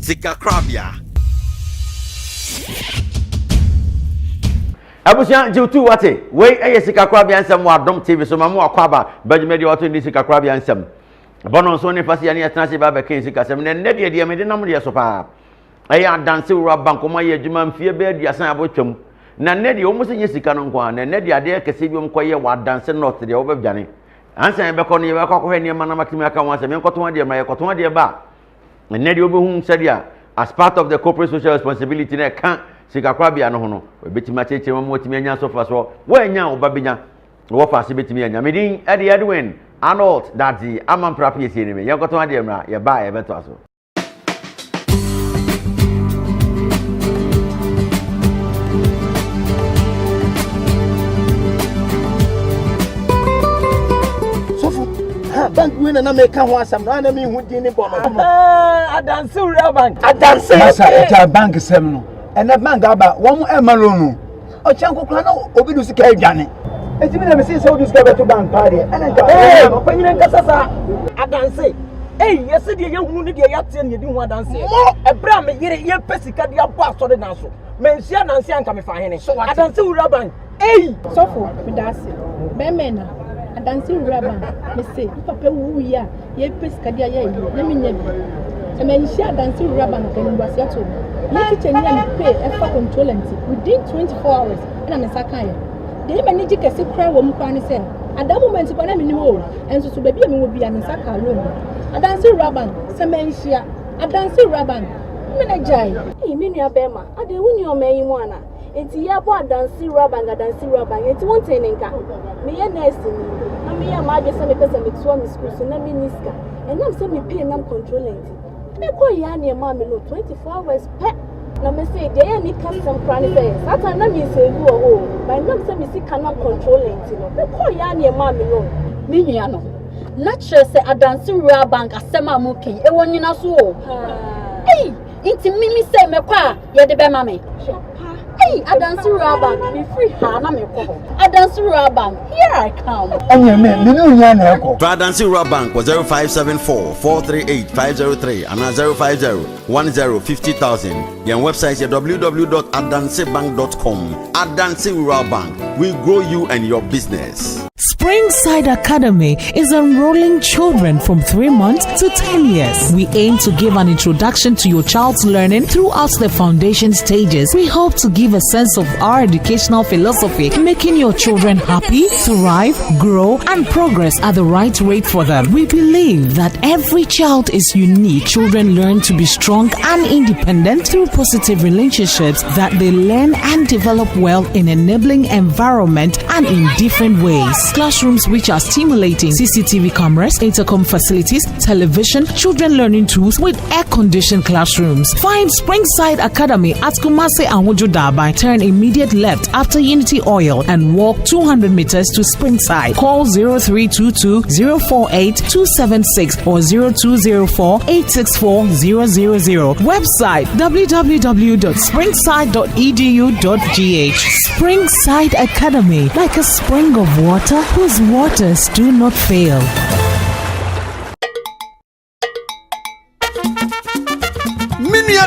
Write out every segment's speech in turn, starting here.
Sika Krabia. Abusia Jutu wate. We Sika Krabia and some Dom TV so mamu akwaba Benjamin Otto ni Sika Krabia and some. Bono so ne fasi ani atnase ba be ken Sika sem ne de de me de nam de so pa. Aya dance wura banko ma ye adwuma mfie be aduasan abotwam. Na ne de omo se nye sika no nko na ne de ade kese bi omkoye wa dance north de wo be bjane. Ansan be ko ne be ko ko hwe ne ma na makimi aka won se me nkoto ade ma ye koto ade ba. Ne de obehu sadia as part of the corporate social responsibility na kan Sika Krabia no ho no betima cheche mo timi anya so fa so wo anya wo babenya wo fa se betimi anya medin ade Edwin Arnold that the amam prapi ese ni me ye koto ade mra ye ba ye beto aso. Bank we na make ho asam na me hu din ni bono adanse ura bank adanse masa bank sem no ena bank aba won e ma loan o chan kokra na obi du sika adwane enti me na me say so du sika beto bank pa de ena nka o panyina nka sasa adanse yesi de ye hunu ni de ya tie ne di hu adanse e bra me yire ye pesika de abo asode na so mensia nanse anka me fa hene adanse ura bank sofo midase memena adansi raba me say papa wu ya ye pesika dia ye na me nya bi e me nshi adansi raba na kan ngwase ato ye kitchen ya me pay e fa controllant within 24 hours na me saka ya de me ni jikese kra wo mu kwa ni say at that moment kwa na me ni ho enso so baby me wo bia me saka loan adansi raba se me nshi adansi raba me na jai me nua bema ade wuni o mayi mu ana enti ya bo adansi raba enti won ten nka me ye nurse ni na me ya ma je se me pesa me tuo me school so na me niska enam se me pay nam controllant me ko ya na ma me lo 24 hours pe na me say de ya ni custom plan say satan na me say go ho by nam se me si canal controllant no me ko ya na ma me lo me nua no na chere se adansi raba asema mo ken e wonyina so o inti mimi say me kwa ye de be ma me adansi raba be free ha na me ko adansi raba here I come anya me no nya na eko Adansi Bank was 0574-438-503 and 050-1050,000. Their website is www.adansibank.com. Adansi Bank, we grow you and your business. Springside Academy is enrolling children from 3 months to 10 years. We aim to give an introduction to your child's learning throughout the foundation stages. We hope to give a sense of our educational philosophy, making your children happy, thrive, grow, and progress at the right rate for them. We believe that every child is unique. Children learn to be strong and independent through positive relationships that they learn and develop well in enabling environment and in different ways. Classrooms which are stimulating, CCTV cameras, intercom facilities, television, children learning tools with air-conditioned classrooms. Find Springside Academy at Kumasi Anwojo Dabai. Turn immediate left after Unity Oil and walk 200 meters to Springside. Call 0322-048-276 or 0204-864-000. Website www.springside.edu.gh. Springside Academy, like a spring of water whose waters do not fail.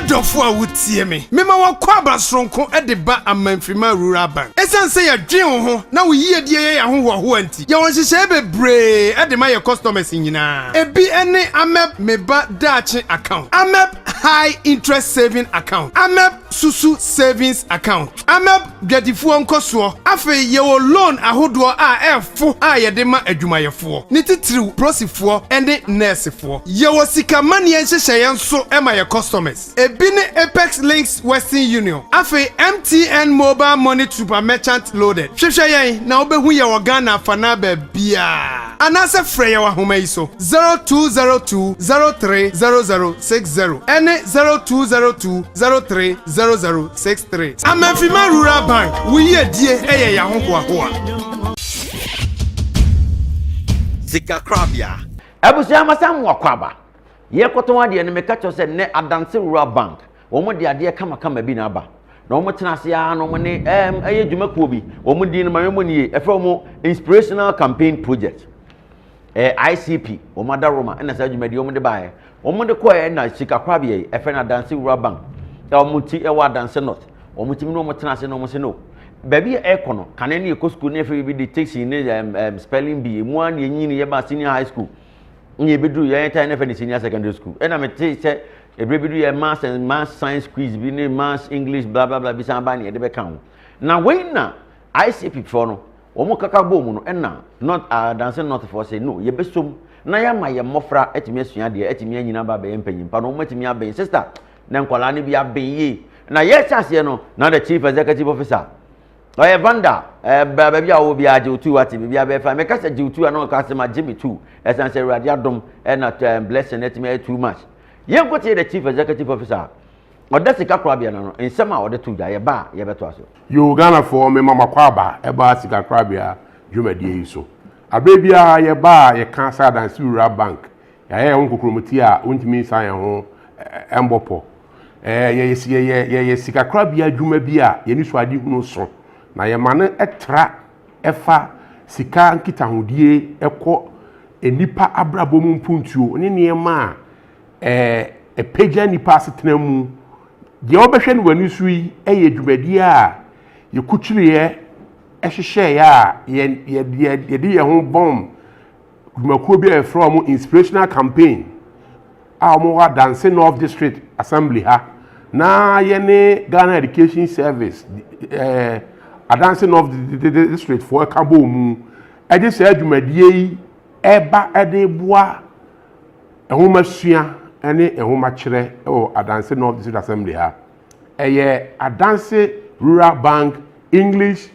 Dofo a wutie me mema wakwa abrasronko e de ba amanfima rural bank esan se ya dwen ho na wo yie die ye ho anti ya won hyehyɛ bebre e de ma ye customers nyina ebi ene amep meba dachi account amep high interest saving account amep susu savings account amep gadifuo nkoso afi ye wo loan ahodo a efo a ye de ma adwumayefo ni titiriw prosifo ene nursefo ye wo sika mane ye hyehyɛ nso e ma ye customers Bine Apex Links Western Union. Afe MTN Mobile Money Super Merchant Loaded. Hwehwɛ yɛn na obehu yɛ wɔ Ghana fana ba bia. Anase frɛ yɛ wɔ homa yi so 0202030060 ɛne 0202030063. Amanfima Rural Bank. Wo yɛ die ɛyɛ yɛ ahohoahoa. Sika Krabia. Abusia masam wakwaba. Ye kotonwa de ne meka cho se ne Adansi Rural Bank omo de ade kama bi na aba na omo tena se ya na omo ne eye dwumakuo bi omo di ne manwemo nie efe omo inspirational campaign project ICP omada Roma na sa dwumadi omde bae omde koe na sikakwabie efe na dance wura bank omuti ewa dance not omuti no motena se no mo se no baby ekono kane ne ko school ne fe bi dictation ne spelling bee mu an ye nyini ye ba senior high school nye bedu ye time ne fe senior secondary school na me te se ebrebidu ye maths and math science quiz bi ne maths English blah blah blah bi san ba ne de be kan na we na ICP for no omo kaka bo mu no na not dance not for say no ye besom na ya ma ye mofra etimi asua de etimi anyina ba be empanyim pa no mo etimi aben sister na nkwala ne bi aben yi na ye chase no na the chief executive officer oye Vanda baby a wo bi aje otu ati bi abe fa me ka se je otu na ka se ma Jimmy 2 esan se radio adom na blessing etimi too much ye go to the chief executive officer odasika krabia no nsema ode to ja ye ba ye beto aso yo Ghana for me mama kwaba e ba sika krabia dwumadie yi so abebia ye ba ye kan sa dance wura bank ya ye won kokromoti a wontimi san ye ho embopo ye sika krabia dwuma bi a ye ni so ade hunu so na ye mane etra efa sika nkitahodie ekọ enipa abrabo mu mpuntuo ne niema pagya nipa asetena mu de obehwe no wani sui eye dwumadi a ye kuchiriye ehhehye ya ye de ye ho bom dwumakuo bi from inspirational campaign a mo wa dance North District Assembly ha na ye ne Ghana Education Service dance North District for kabo mu e de say dwumadie eba ede boa ehomasua ene ehoma kire o adanse North District Assembly ha eye adanse Rural Bank English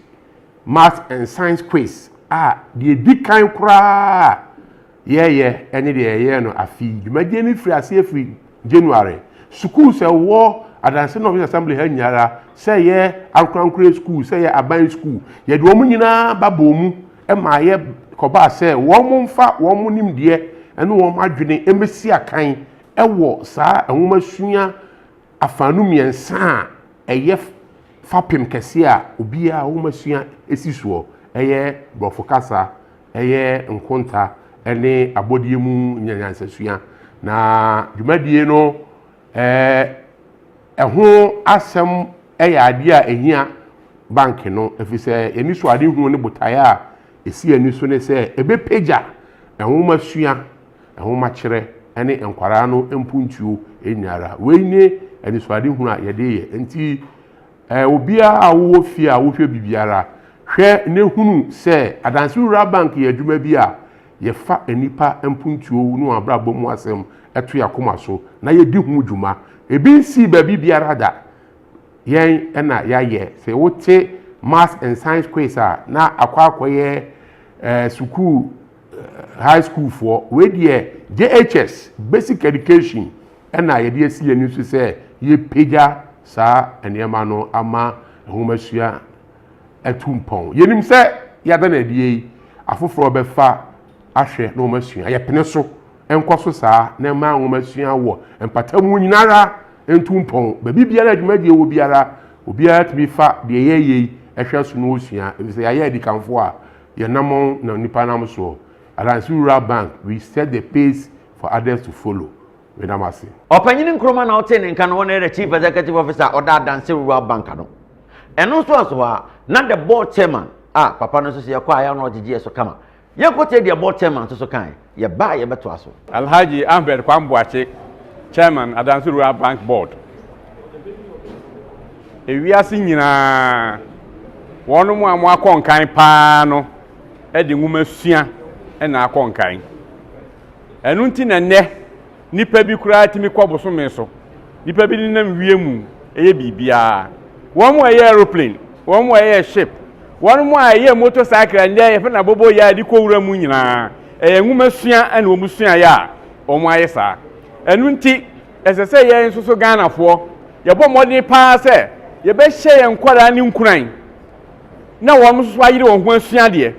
Math and Science quiz the big kind kra ene de no afi dwumadie ni free ase free January school se wo adanse North District Assembly ha nyara say ye ankrankre school say ye aban school ye de omu nyina babomu e ma ye koba say wo mu mfa wo mu nimde ene wo madwene emesi akan ewo saa ahomasua afanu miensa eye fapem kese a obi a ahomasua esisuo eye brofokasa eye nkonta ene abodie mu nyanyansasua na dwumadie no eho asem eye ade a ehia bank no efise eni so ade hu ne botaya a esi ani so ne se ebe pagya ahomasua ahomakire ene enkwara no empuntuo enyara weine eni so ade hu a yede ye enti obia a wo fi a wo hwe bibiara hwe ne hunu se adanse Rural Bank ye adwuma bi a ye fa enipa empuntuo no abrabo mu asem eto yakoma so na ye di hu dwuma ebi nsi ba bibiara da yen ena ya ye se wote Math and Science quiz na akwakoye school high school for we there JHS basic education ena ye dey see enu so say ye pagya sa enema no ama homasua etumpon yenim say ya da na die afoforo be fa ahwe no homasua ye pene so enkoso sa na ma homasua wo empatamu nyinara entumpon ba bibiara adwumadie wo biara obiara tumi fa de ye ehwe so no osua e say ya edikanfo a ye namon na nipa nam so Adanse Rural Bank, we set the pace for others to follow. Medamasi. Opanyini nkroma na ote nka no the chief executive officer order Adanse Rural Bank no. Eno so aso na the board chairman papa no so se yakwa ya no ogege so kama. Ye kote the board chairman so kan. Ye ba ye beto aso. Alhaji Ahmed Kwamboache, chairman Adanse Rural Bank board. Ewiase nyina wonu mu amwa konkan pa no e de ngumasua na akonkan enu nti na ne nipa bi kura atimi kwaboso me so nipa bi nam wiemu eye bibia won mo eye aeroplane won mo eye ship won mo eye motorcycle nde ye fe na bobo ya di ko wura mu nyina ngumasua na omusua ya o mo aye sa enu nti esese ye nsoso Ghana fo ye bo modern pa se ye be hye ye nkwara ni nkuran na won so ayire won ho asua de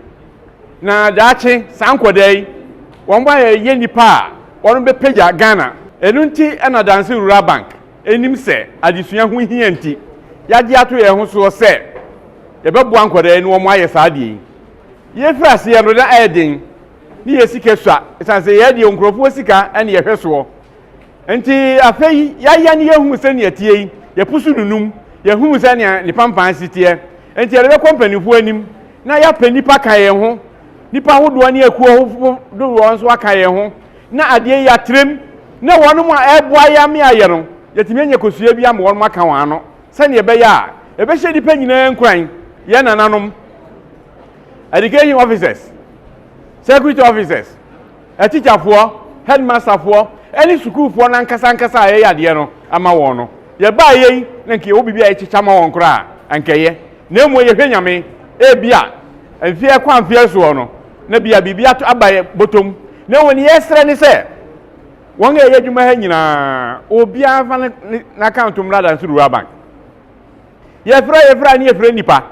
na daache sankodai won ba ye nipa won be pagya Ghana enu nti na Adanse Rural Bank enim se adesua ho hia nti yaje ato ye ho so se ye be bo ankodai no won aye saade ye frase ye no da eden ni ye sika sua esanse ye de onkrofo sika ene ye hweso enti afei ya ne ye hu se ne atie yi ye pusu nunum ye hu se ne ni pampan sitie enti ye be company fu anim na ya pa nipa kan ye ho nipa hodo ne akuo do won so aka ye ho na ade ya trem na wonu mu eboa ya me aye no yetimi anya kosua bi am wonu maka wan no se ne be ya e be hye nipa nyina nkran ye nananom education officers security officers a teacher for headmaster for any school for nankasa ye ade no ama won no ye ba ye na nke obi bia ye chicha ma won kra ankeye na emu ye hwenyame e bia afie kwa afie so no na bia bibia to abaye botom na woni yesre ni se won ye adwuma ha nyina obi afa na account mrada nsu ruwa bank ye fra ni ye fra nipa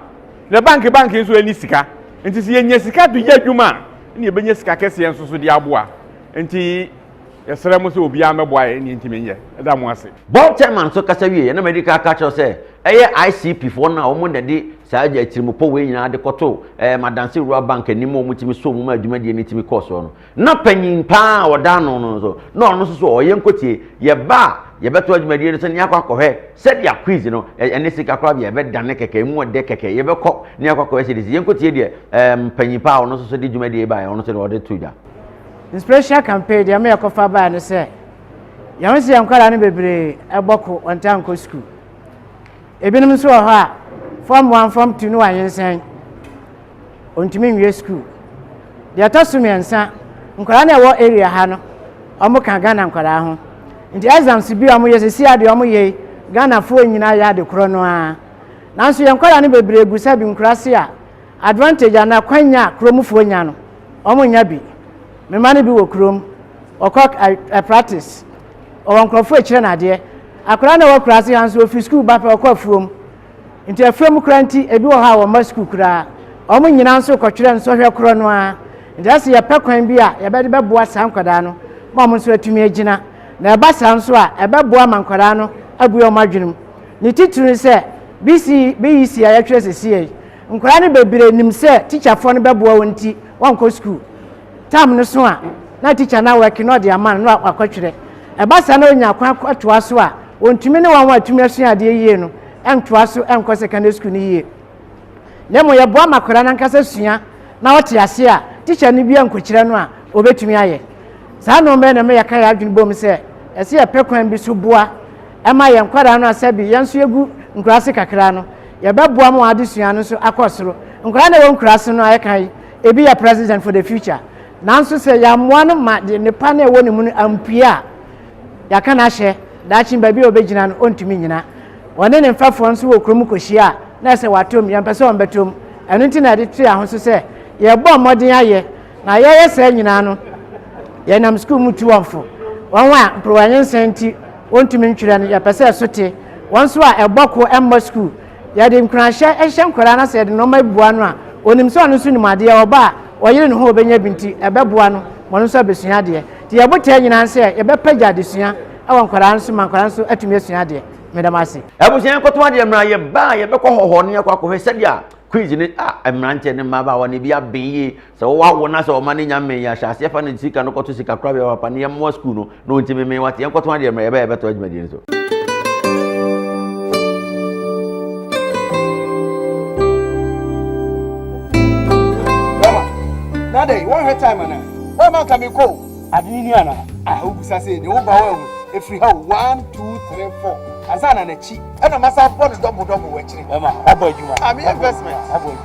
na bank nso ani sika enti se ye sika to ye adwuma ni e benye sika kese nso so di aboa enti yesre mo se obi ameboa ni enti menye da mo ase board chairman so kasa wie na medical catcher say eye ICP for na omo de de saaja tirimopo we nyina de koto madanse ruwa bank anim omo timi so omo adwuma de ni timi course no na panyin pa oda no so na ono so oye nkotie ye ba ye beto adwuma de so ne akwakohwe said ya quiz no ene sika kra bi ye be dane keke mu de keke ye be ko ne akwakohwe se de ye nkotie de panyin pa ono so de adwuma de ba ono so de ode tuja inspiration campaign de me yakofa ba ne se yawse yankwara ne bebre eboko ontanko school ebinim so ho a form 1 form 2 no ayensen ontimi nwie school de atasumiensa nkwara na ewo area ha no omo kan Ghana nkwara ho nti exams bi omo yesisi ade omo ye Ghana fo nyina ya de kro no a nanso yankwara ne bebre gusa bi nkwara se a advantage ana kwanya kromufo nya no omo nya bi me mane bi wo krom okok practice o nkrofo e kire na de akura na wo kura se hanso fi school ba pe okofuom nti afuom kura nti ebi wo ha wo ma school kura omo nyina nso kotwere nso hwe kro no a nti ase ye pekwan bi a ye be de beboa sankwada no ma mo nso atumi agina na eba sanso a ebeboa mankwada no abuye o madwenum ni tituru se BEC a ye twere sesiye nkwara ne bebire nim se teacher fo no beboa wonti wanko school tam no so a na teacher na work no de aman no akotwere eba sa na onya kwa toa so a ontumi ne wan atumi asua ade yie no entoa so enko secondary school ni yie nemo ye boa makora na nkasa sua na wote ase a teacher ni bia nkokire no a obetumi aye saa no me na me yaka ya adwene bom se ese ye pekwan bi so boa ema ye nkwara no asabi yenso yegu nkurase kakra no ye beboa mo ade sua no so akosoro nkwara na won nkurase no ayekan ebi ya president for the future nanso se ya moa no ma de ne pa na ewo ne mu ampia ya kana hye dachin baby obegina no ontumi nyina wone ne mfafo nso wo krom kohia na se watom ya mpese on betom eno nti na de tu ya ho so se ye bo modin aye na ye se nyina no ye nam school mu tu wonfo wonwa prowanyen senti ontumi ntwere no ya pese sote wonso a eboko emma school ya de nkranhye ehye nkora na se de no mabua no a onim so no so nim ade ya oba oyire ne ho obenya binti ebeboa no mono so besua de ti ye bote nyina se ye bepaja de sua awon kwara nso mankwara nso atumi asua de medamase abusian koto ade mra ye ba ye bekọ hoho ne yakwa ko hese dia quiz ni emrante ne maba woni bia benye se wo na se o mane nya men ya hya se fa ne sika no koto sika kra bia papa ne mo school no no ntimi men wate ye koto ade mra ye ba ye beto adwumadi nso Nade, one her time ana. Why man can be go? Adini ana. Obusa say the over well. If we have 1 2 3 4. Azana na chi. And masa pon double we chiri. Ema, aboy juma. Ami investment. Aboy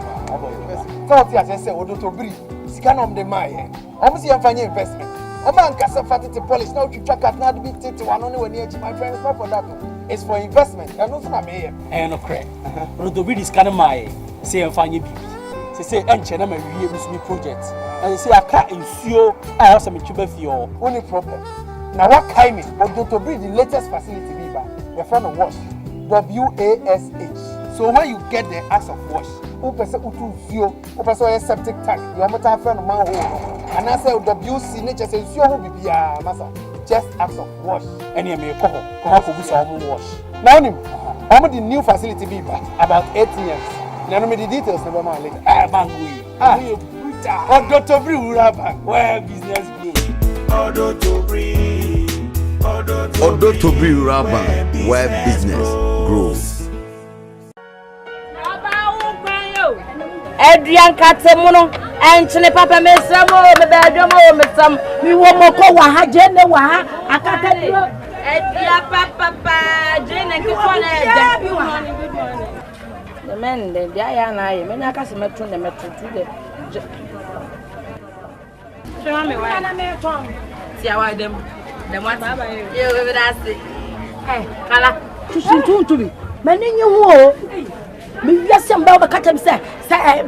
investment. So ti ase say odo to bri. Sika no de mai. Omo si yamfanye investment. Omo ankasa fatty polish na utwa kat na be tete wano ne wani echi. My friend, it's not for that. It's for investment. And no na me. No correct. Odo bri sika no mai. Say yamfanye bibi. Say enche na ma wie bi project. And say aka insuo I have some chiba fio. Only problem. Now what kind of Odo to bri the latest facility be ba. Your friend of wash. WASH. So when you get the acts of wash, who person utu zio, who person a septic tank, your mother friend of manhole, and I say WC nature says you will be massa. Just acts of wash. And you may come for some wash. Now how the new facility be about 8 years. Now me the details never mind later. Odotobri Rural Bank, where business grows. Odotobri Rural Bank, where business grows. Adrian Katemono, and Chile Papa Mesamo, the Bedromo, Messam, we won't go Waha, Jane, Waha, Akaka. Adrian Papa, Jane, and good morning. The men, the Diana, I mean, I can't see metro, the metro today. Show me why I'm see how I them. The what you will ask it. Hey, Kala, to me. Many you me yes, I'm about to catch him say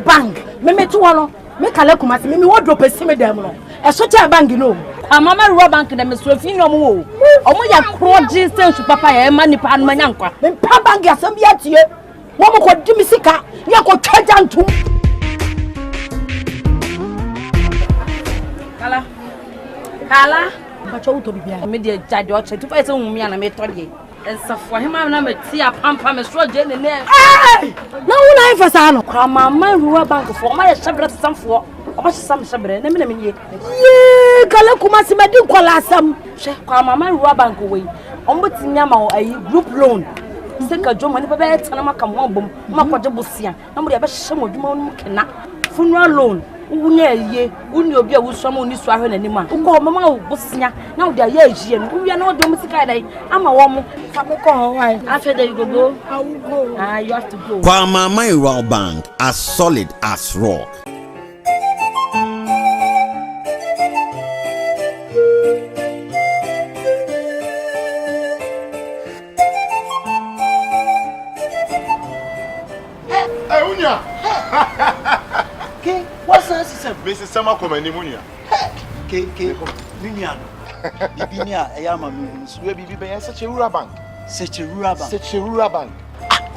bang. Me too one. Me Kala Kumasi, me wardrobe a semi them. A such a bang, you know. A mama rob bank them is with no more. Oh, my cross distance to Papa and money pan my uncle. Then Papa gas some yet here. One more called Jimmy Sika, you go charge down to Kala. But you to be a media judge or to pay some me and I made you. And so for him, I'm not see a pump from a straw Jenny. No, I for Sano. Come on, my rural bank for my shabbat some for. Or some shabbat, and I mean, ye, Kalakumasi, my do call us some. Come on, my rural bank away. On what's Yama a group loan. Seka Joma ni baba etana maka mwombo makwaje bosia na mo de be shemo dwuma no kena funeral loan unya ye uni obi a wusoma oni so ahwe nanim a uko mama wo bosia na wo de aye ajie no wi na wo de musika dai ama wo mo fa me ko ho why after that you go you have to go Kwamama Rural Bank, as solid as rock. What's that? Mrs. Sama Comenimunia. Minian. Bibinia, Ayama, Swebi, such a rural bank. Such a rural bank.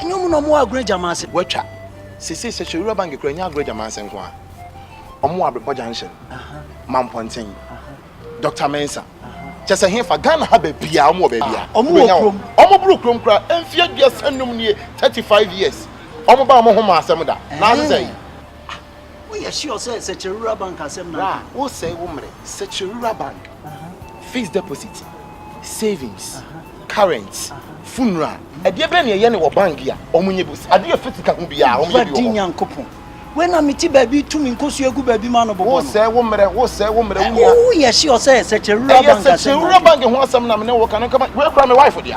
No more great Jamas, Watcha. Sissy, such a rural bank, a great Jamas and Qua. Omoa Junction, Mount Ponting, Dr. Mensa. Just a hint for Ghana have a Pia, more baby. Omo Brook, and fear your son near 35 years. Omobama Homa Samada. Now say, we are sure says such a rural bank as a who say woman, such a rural bank. Fixed deposit, savings, currents, funeral. A dear Benny Yanni or Bangia, Omunibus, a dear Fitica will be our Dinian coupon. When I'm a baby, two min cause you a good baby man of a say woman, oh, yes, she says such a rural bank as a rural bank and want some no can come. Where from my wife with you?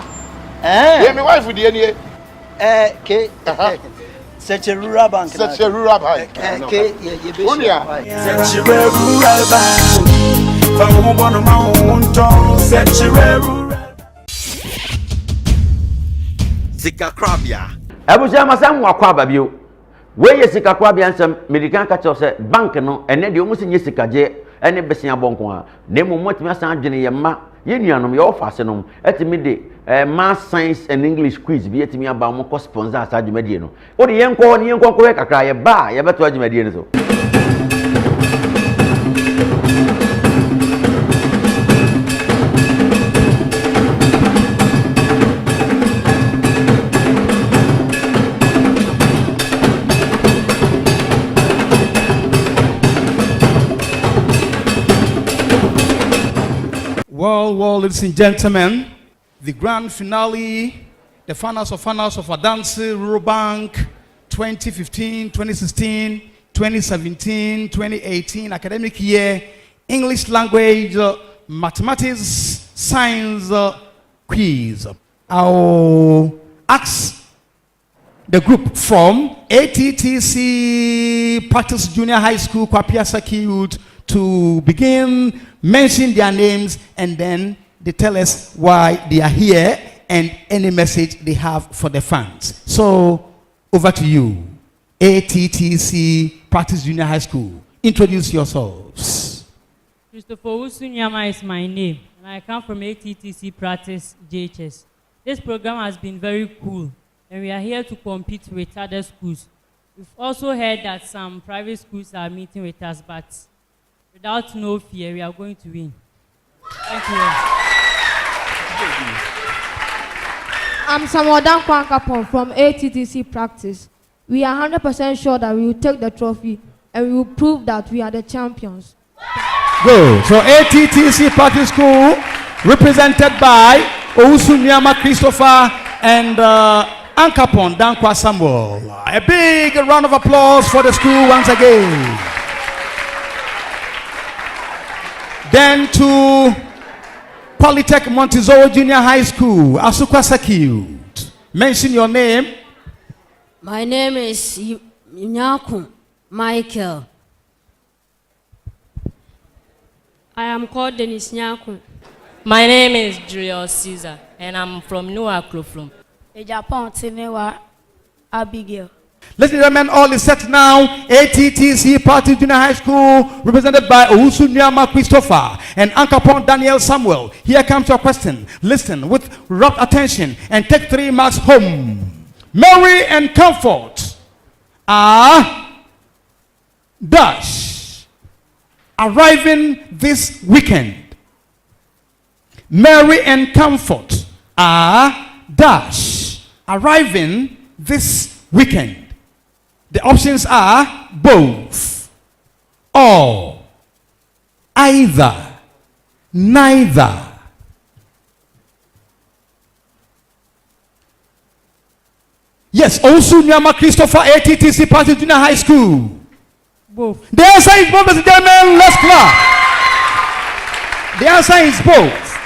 Eh, my wife with you. Such a rural bank. Such a rural bank. Such a rural Sika Krabia. Abuja masam wakwa babio. We Sika Krabia nsem American catch say bank no ene de omusi nye sika je ene besia bonko a. Na mu motimi asan adwene ye ma ye nuanom ye ofase no etimi de math science and English quiz bi etimi aba mo ko sponsor asa adwumadie no. O de yenko ne yenko ko kakra ye ba ye beto adwumadie no so. Well, ladies and gentlemen, the grand finale, the finals of Adansi Rural Bank 2015, 2016, 2017, 2018 academic year, English language, mathematics, science quiz. I'll ask the group from ATTC Practice Junior High School, Kwapia Youth, to begin mention their names, and then they tell us why they are here and any message they have for the fans. So, over to you. ATTC Practice Junior High School. Introduce yourselves. Christopher Usunyama is my name, and I come from ATTC Practice JHS. This program has been very cool, and we are here to compete with other schools. We've also heard that some private schools are meeting with us, but without no fear, we are going to win. Thank you. I'm Samodan Kwankapon from ATTC Practice. We are 100% sure that we will take the trophy and we will prove that we are the champions. Good. So ATTC Party School, represented by Ousunyama Christopher and Ankapon Dankwa Samuel. A big round of applause for the school once again. Then to Polytech Montezoro Junior High School, Asukwa Secute. Mention your name. My name is Nyaku Michael. I am called Dennis Nyaku. My name is Julius Caesar, and I'm from New Akrofrom. Japan, Tinewa Abigail. Ladies and gentlemen, all is set now. ATTC Party Junior High School, represented by Ousunyama Christopher and Ankapon Daniel Samuel. Here comes your question. Listen with rapt attention and take 3 marks home. Mary and Comfort are dash arriving this weekend. Mary and Comfort are dash arriving this weekend. The options are both, or, either, neither. Yes, Ousunyama Christopher, ATTC Party Junior High School. Both. The answer is both, ladies and gentlemen. Let's clap. The answer is both.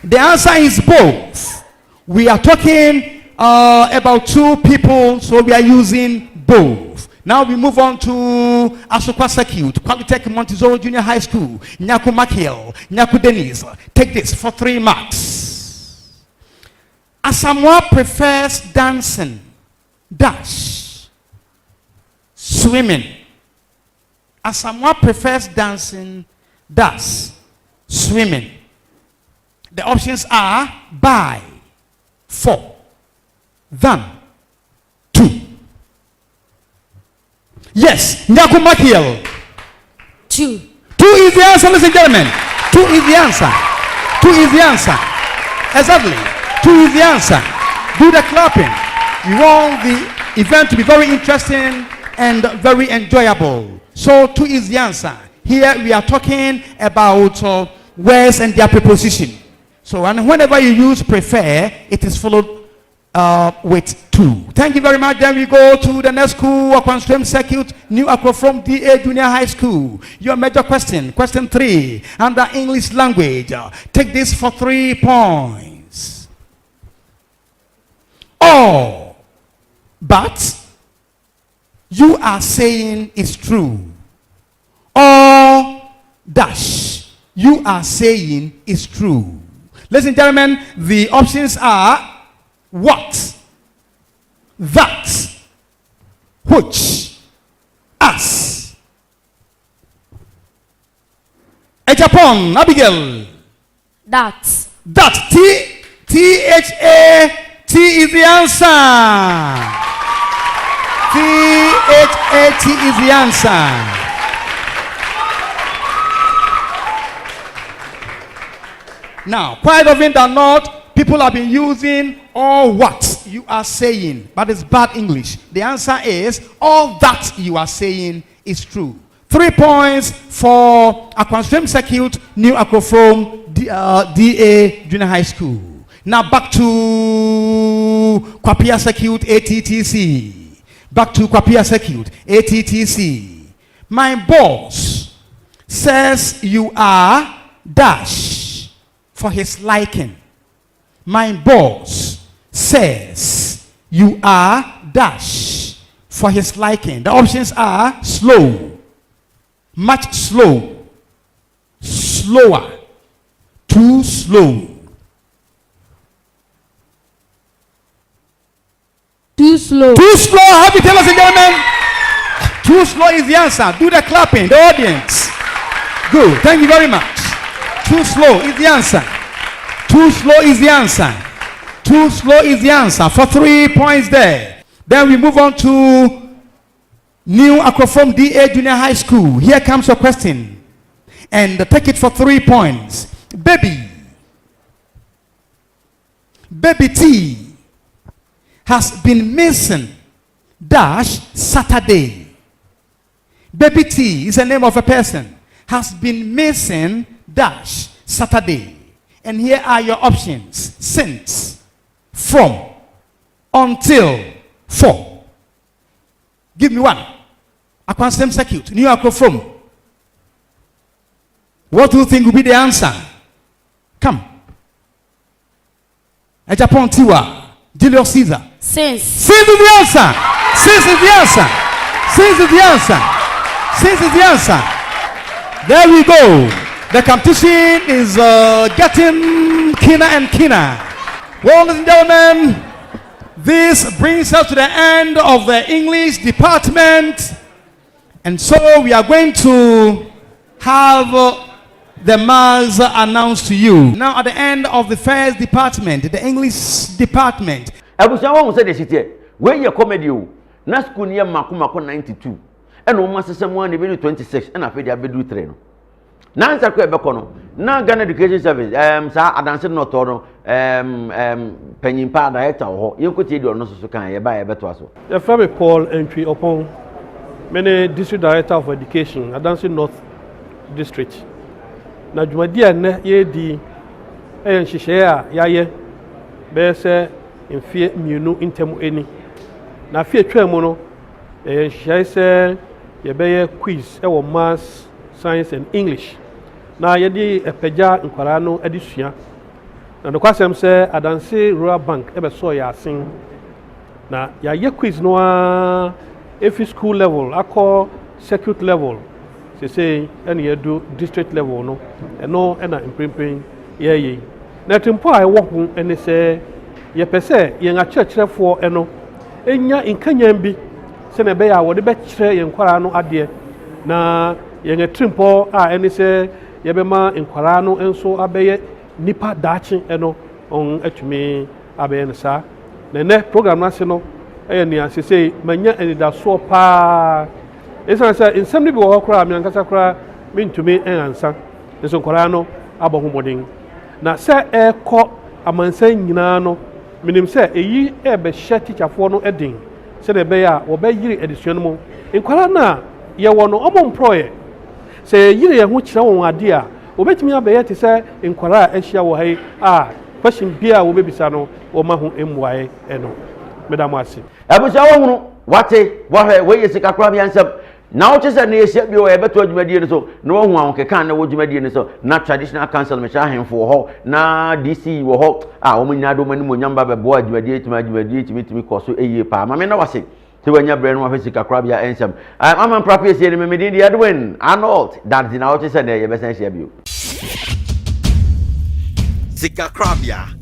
The answer is both. We are talking about 2 people, so we are using both. Now we move on to Asukwa Secute, Polytech Montezoro Junior High School. Nyaku Makiel, Nyaku Denise. Take this for 3 marks. Asamoah prefers dancing, dash, swimming. Asamoah prefers dancing, dash, swimming. The options are by, for, than, to. Yes, Nyaku Makiel. 2. 2 is the answer, ladies and gentlemen. 2 is the answer. 2 is the answer. Exactly. 2 is the answer. Do the clapping. We want the event to be very interesting and very enjoyable. So 2 is the answer. Here we are talking about words and their preposition. So and whenever you use prefer, it is followed with 2. Thank you very much. Then we go to the next school, Akwanstram Secute, New Akrofrom DA Junior High School. Your major question, question 3, under English language. Take this for 3 points. All but you are saying is true. All dash you are saying is true. Ladies and gentlemen, the options are what, that, which, as. Ejapon, Abigail. That. That. T-H-A-T is the answer. T-H-A-T is the answer. Now, quite often than not, people have been using all what you are saying, but it's bad English. The answer is all that you are saying is true. 3 points for Akwanstram Secute, New Akrofrom DA Junior High School. Now back to Kwapia Secute, ATTC. Back to Kwapia Secute, ATTC. My boss says you are dash for his liking. My boss says you are dash for his liking. The options are slow, much slow, slower, too slow. Too slow. Too slow. Happy tell us again, man. Too slow is the answer. Do the clapping, the audience. Good. Thank you very much. Too slow is the answer. Too slow is the answer. Too slow is the answer for 3 points there. Then we move on to New Akrofrom DA Junior High School. Here comes your question. And take it for 3 points. Baby T has been missing dash Saturday. Baby T is the name of a person. Has been missing dash Saturday. And here are your options. Since, from, until, for. Give me one. Aquanstem circuit. New York from. What do you think will be the answer? Come. A Japan Tiwa. Julius Caesar. Since. Since is the answer. Since is the answer. Since is the answer. Since is the answer. There we go. The competition is getting keener and keener. Well, ladies and gentlemen, this brings us to the end of the English department. And so we are going to have the marks announced to you. Now at the end of the first department, the English department. Abusawa won say the city. We ye comedy o. Na school near Makumako 92. And o masese mo na be 26 and afedi abedu 3 no. Na nsa ko ebeko no. Na Ghana Education Service sa adanse no to no panyimpa director ho. Yenkoti di ono so kan ye ba ye beto aso. The family Paul entry upon many district director of education Adanse North district. Na dwumadi ene ye di nhihye a yaye be se mfie mienu ntemu eni na afie twam no nhihye se ye be ye quiz e wo maths science and english na ye di epeja nkwara no adisua na no kwasem se Adanse Rural Bank e be so ya asen na ya ye quiz no a every school level akọ circuit level say any you do district level no eno na imprempren ye na tempo a wo ho ene se ye pese ye nga churchfo eno enya nkanyam bi se na be ya wo de be kire ye nkwara no ade na ye nga tempo a ene se ye be ma nkwara no enso abeye nipa dachi eno on atumi abeye nsa na ne program na se no ni asese manya enidaso pa esa sa insem ni bi wo kora mi ankasa kora mintumi enansa nso kora no abɔ homodin na se ekɔ amansan nyina no minim se eyi ebe hye teacherfo no edin se na be ya wo be yiri edisuan mu nkora na ye wo no omo employer se yiri ye ho kyerɛ won ade a obetumi abɛyɛ te se nkora a ehia wo hai a question bia wo bebisa no wo ma ho emuae eno medam ase abusa wo hunu wate wo hwe we yesika kora bia nsɛm na wo chese na yesia bi o ebeto adwumadie ne so na wo hu awon kekan na wo dwumadie ne so na traditional council me sha henfo ho na DC wo ho a wo nyina do mani mo nyamba bebo adwumadie timi koso eye pa ma me na wase te wanya bre no afesi kakra bia ensem am prapi ese ne me medin di Edwin Arnold that na wo chese na ye besan hia bi o Sika Krabia.